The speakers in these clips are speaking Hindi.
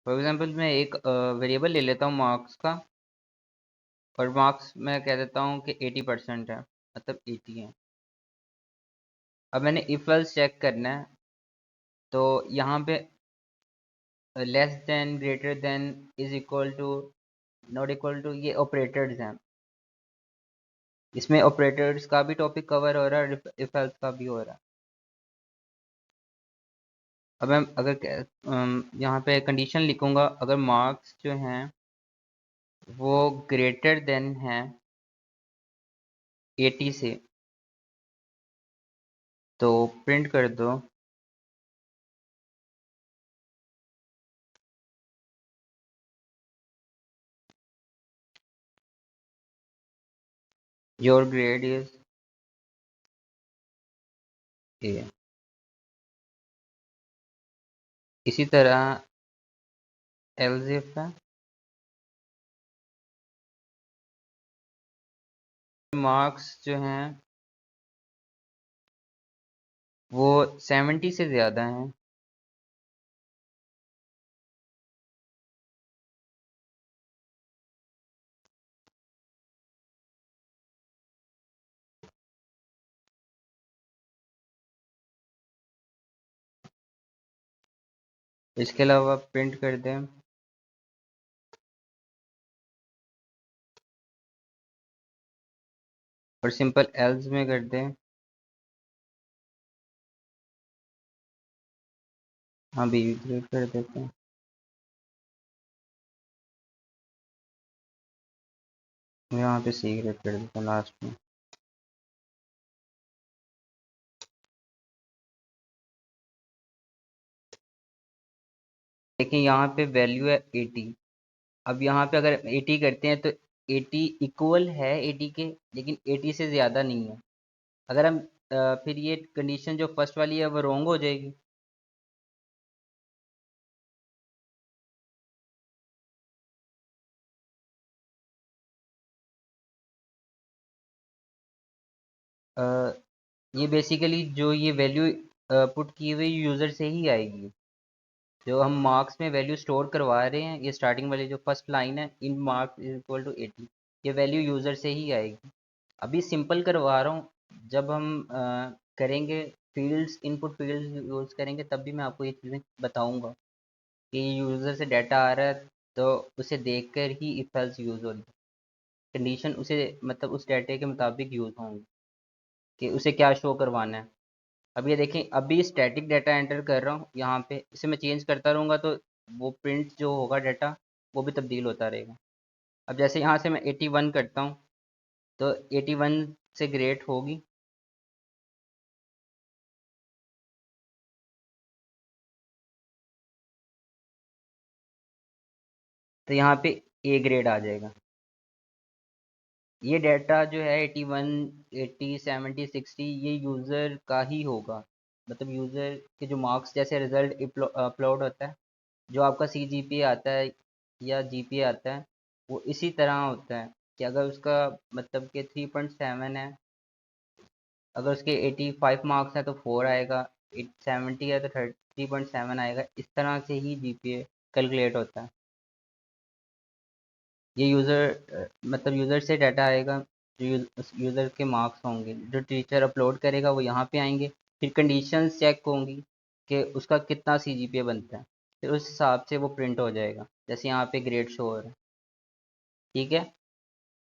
फॉर एग्जांपल मैं एक वेरिएबल ले लेता हूँ मार्क्स का, और मार्क्स मैं कह देता हूँ कि 80% है, मतलब 80 है। अब मैंने इफ एल्स चेक करना है, तो यहाँ पे less than, greater than, is equal to, not equal to, ये ऑपरेटर्स हैं। इसमें ऑपरेटर्स का भी टॉपिक कवर हो रहा है, इफ एल्स का भी हो रहा है। अब मैं अगर यहाँ पे कंडीशन लिखूंगा, अगर मार्क्स जो हैं वो ग्रेटर देन है 80 से, तो प्रिंट कर दो योर ग्रेड इज ए। इसी तरह एल्स इफ है, मार्क्स जो हैं वो 70 से ज़्यादा हैं, इसके अलावा प्रिंट कर दें, और सिंपल एल्स में कर दें। हाँ, बी ग्रेड कर देते हैं। यहाँ पे सी ग्रेड कर देते हैं लास्ट में। देखिए यहाँ पे वैल्यू है 80। अब यहाँ पे अगर 80 करते हैं तो 80 इक्वल है 80 के, लेकिन 80 से ज़्यादा नहीं है। अगर हम फिर ये कंडीशन जो फर्स्ट वाली है वो रॉन्ग हो जाएगी। अ, ये बेसिकली जो ये वैल्यू पुट की हुई यूज़र से ही आएगी। जो हम मार्क्स में वैल्यू स्टोर करवा रहे हैं, ये स्टार्टिंग वाली जो फर्स्ट लाइन है, इन मार्क्स इज इक्वल टू 80, ये वैल्यू यूज़र से ही आएगी। अभी सिंपल करवा रहा हूँ, जब हम करेंगे फील्ड्स, इनपुट फील्ड्स यूज़ करेंगे, तब भी मैं आपको ये चीज़ें बताऊंगा कि यूज़र से डाटा आ रहा है तो उसे देखकर ही इफ एल्स यूज़ होगी। कंडीशन उसे मतलब उस डाटे के मुताबिक यूज़ होंगी कि उसे क्या शो करवाना है। अब ये देखें, अभी स्टैटिक डाटा एंटर कर रहा हूँ यहाँ पे, इसे मैं चेंज करता रहूँगा तो वो प्रिंट जो होगा डाटा वो भी तब्दील होता रहेगा। अब जैसे यहाँ से मैं 81 करता हूँ, तो 81 से ग्रेड होगी, तो यहाँ पे ए ग्रेड आ जाएगा। ये डाटा जो है 81, 80, 70, 60, ये यूज़र का ही होगा। मतलब यूज़र के जो मार्क्स, जैसे रिजल्ट अपलोड होता है, जो आपका CGPA आता है या GPA आता है, वो इसी तरह होता है कि अगर उसका मतलब कि 3.7 है, अगर उसके 85 मार्क्स हैं तो 4 आएगा, 70 है तो 3.7 आएगा। इस तरह से ही GPA कैलकुलेट होता है। ये यूज़र मतलब यूज़र से डाटा आएगा, जो यूज़र के मार्क्स होंगे, जो टीचर अपलोड करेगा वो यहाँ पे आएंगे। फिर कंडीशंस चेक होंगी कि उसका कितना CGPA बनता है, फिर उस हिसाब से वो प्रिंट हो जाएगा, जैसे यहाँ पे ग्रेड शो हो रहा है। ठीक है।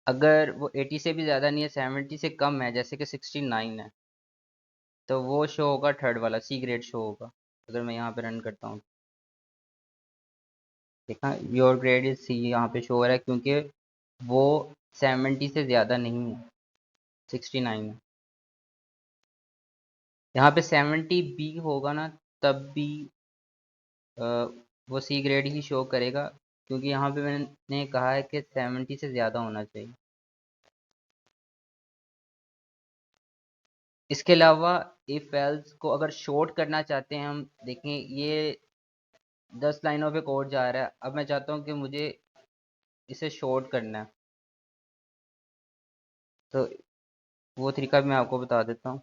अगर वो 80 से भी ज़्यादा नहीं है, 70 से कम है, जैसे कि 69 है, तो वो शो होगा थर्ड वाला, सी ग्रेड शो होगा। अगर मैं यहाँ पे रन करता हूँ, देखा योर ग्रेड इज सी यहाँ पे शो हो रहा है, क्योंकि वो 70 से ज़्यादा नहीं है, 69 है। यहाँ पे 70 भी होगा ना, तब भी अ, वो सी ग्रेड ही शो करेगा, क्योंकि यहाँ पे मैंने कहा है कि 70 से ज़्यादा होना चाहिए। इसके अलावा इफ एल्स को अगर शॉर्ट करना चाहते हैं हम, देखें ये 10 लाइनों पे कोड जा रहा है। अब मैं चाहता हूँ कि मुझे इसे शॉर्ट करना है, तो वो तरीका भी मैं आपको बता देता हूँ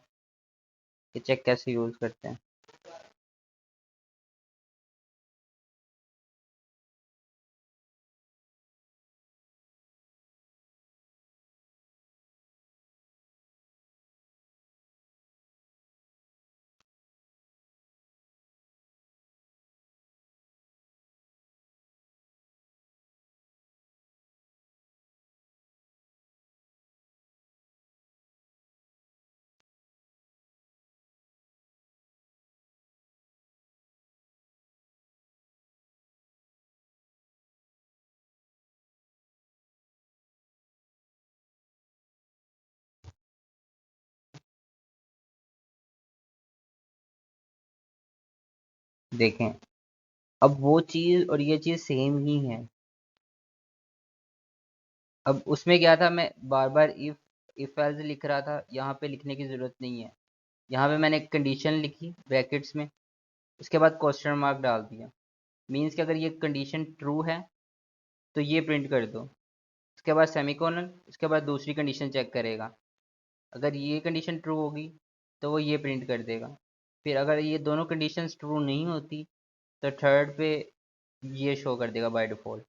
कि चेक कैसे यूज़ करते हैं। देखें, अब वो चीज़ और ये चीज़ सेम ही है। अब उसमें क्या था, मैं बार बार इफ एल्स लिख रहा था, यहाँ पे लिखने की ज़रूरत नहीं है। यहाँ पे मैंने एक कंडीशन लिखी ब्रैकेट्स में, उसके बाद क्वेश्चन मार्क डाल दिया। मीन्स कि अगर ये कंडीशन ट्रू है तो ये प्रिंट कर दो, उसके बाद सेमीकोलन, उसके बाद दूसरी कंडीशन चेक करेगा। अगर ये कंडीशन ट्रू होगी तो वो ये प्रिंट कर देगा। फिर अगर ये दोनों कंडीशंस ट्रू नहीं होती तो थर्ड पे ये शो कर देगा बाय डिफ़ॉल्ट।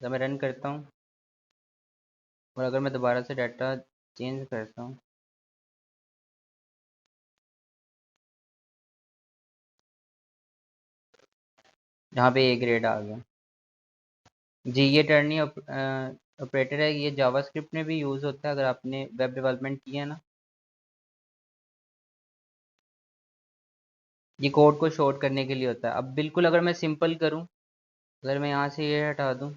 जब मैं रन करता हूँ और अगर मैं दोबारा से डाटा चेंज करता हूँ, यहाँ पे ए ग्रेड आ गया जी। ये टर्नी ऑपरेटर है, ये जावास्क्रिप्ट में भी यूज़ होता है अगर आपने वेब डेवलपमेंट किया है ना। ये कोड को शॉर्ट करने के लिए होता है। अब बिल्कुल अगर मैं सिंपल करूँ, अगर मैं यहाँ से ये हटा दूँ,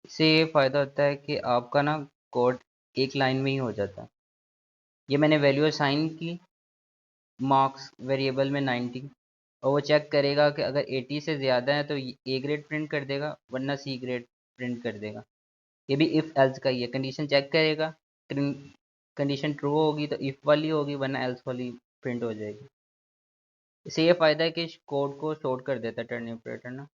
इससे ये फ़ायदा होता है कि आपका ना कोड एक लाइन में ही हो जाता है। ये मैंने वैल्यू असाइन की मार्क्स वेरिएबल में 90, और वो चेक करेगा कि अगर 80 से ज़्यादा है तो ए ग्रेड प्रिंट कर देगा, वरना सी ग्रेड प्रिंट कर देगा। ये भी इफ़ एल्स का ही है, कंडीशन चेक करेगा, कंडीशन ट्रू होगी तो इफ़ वाली होगी, वरना एल्स वाली प्रिंट हो जाएगी। इससे ये फ़ायदा है कि कोड को शॉर्ट कर देता है टर्न ऑपरेटर ना।